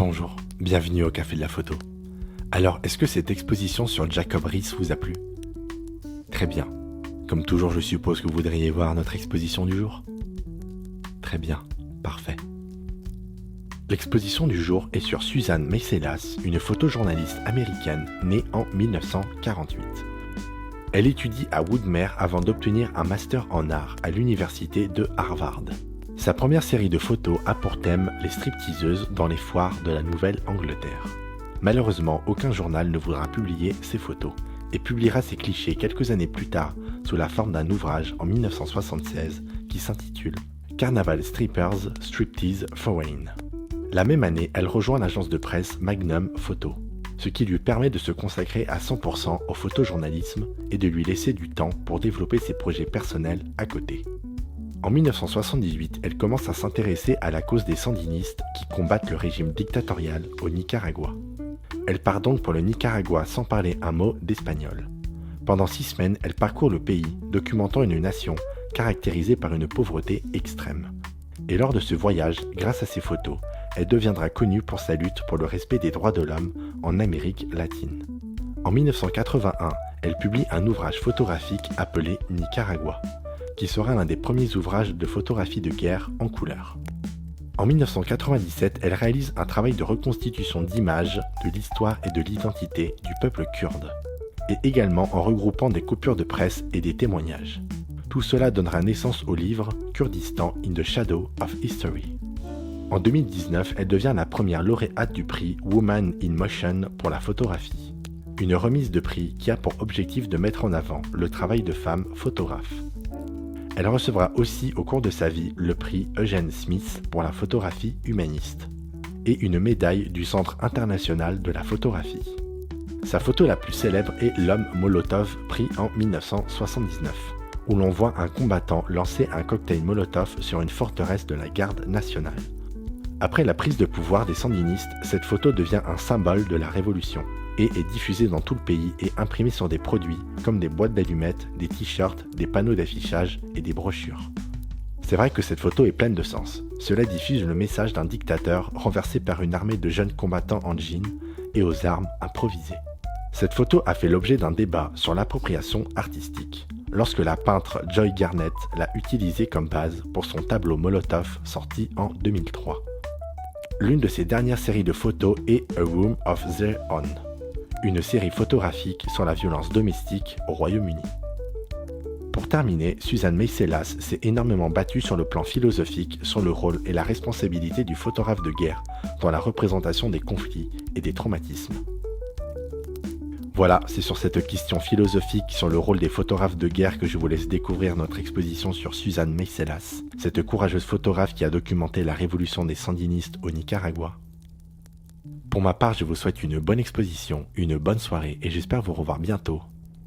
Bonjour, bienvenue au Café de la Photo. Alors, est-ce que cette exposition sur Jacob Riis vous a plu? Très bien. Comme toujours, je suppose que vous voudriez voir notre exposition du jour? Très bien, parfait. L'exposition du jour est sur Susan Meiselas, une photojournaliste américaine née en 1948. Elle étudie à Woodmere avant d'obtenir un master en art à l'université de Harvard. Sa première série de photos a pour thème les stripteaseuses dans les foires de la Nouvelle-Angleterre. Malheureusement, aucun journal ne voudra publier ces photos et publiera ces clichés quelques années plus tard sous la forme d'un ouvrage en 1976 qui s'intitule Carnaval Strippers Striptease Foreign. La même année, elle rejoint l'agence de presse Magnum Photo, ce qui lui permet de se consacrer à 100% au photojournalisme et de lui laisser du temps pour développer ses projets personnels à côté. En 1978, elle commence à s'intéresser à la cause des sandinistes qui combattent le régime dictatorial au Nicaragua. Elle part donc pour le Nicaragua sans parler un mot d'espagnol. Pendant 6 semaines, elle parcourt le pays, documentant une nation caractérisée par une pauvreté extrême. Et lors de ce voyage, grâce à ses photos, elle deviendra connue pour sa lutte pour le respect des droits de l'homme en Amérique latine. En 1981, elle publie un ouvrage photographique appelé Nicaragua, qui sera l'un des premiers ouvrages de photographie de guerre en couleur. En 1997, elle réalise un travail de reconstitution d'images, de l'histoire et de l'identité du peuple kurde, et également en regroupant des coupures de presse et des témoignages. Tout cela donnera naissance au livre Kurdistan in the Shadow of History. En 2019, elle devient la première lauréate du prix Woman in Motion pour la photographie, une remise de prix qui a pour objectif de mettre en avant le travail de femmes photographes. Elle recevra aussi au cours de sa vie le prix Eugene Smith pour la photographie humaniste et une médaille du Centre international de la photographie. Sa photo la plus célèbre est l'homme Molotov pris en 1979, où l'on voit un combattant lancer un cocktail Molotov sur une forteresse de la garde nationale. Après la prise de pouvoir des sandinistes, cette photo devient un symbole de la révolution et est diffusée dans tout le pays et imprimée sur des produits comme des boîtes d'allumettes, des t-shirts, des panneaux d'affichage et des brochures. C'est vrai que cette photo est pleine de sens. Cela diffuse le message d'un dictateur renversé par une armée de jeunes combattants en jeans et aux armes improvisées. Cette photo a fait l'objet d'un débat sur l'appropriation artistique, lorsque la peintre Joy Garnett l'a utilisée comme base pour son tableau Molotov sorti en 2003. L'une de ses dernières séries de photos est A Room of Their Own, une série photographique sur la violence domestique au Royaume-Uni. Pour terminer, Susan Meiselas s'est énormément battue sur le plan philosophique sur le rôle et la responsabilité du photographe de guerre dans la représentation des conflits et des traumatismes. Voilà, c'est sur cette question philosophique sur le rôle des photographes de guerre que je vous laisse découvrir notre exposition sur Susan Meiselas, cette courageuse photographe qui a documenté la révolution des sandinistes au Nicaragua. Pour ma part, je vous souhaite une bonne exposition, une bonne soirée et j'espère vous revoir bientôt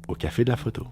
au Café de la Photo.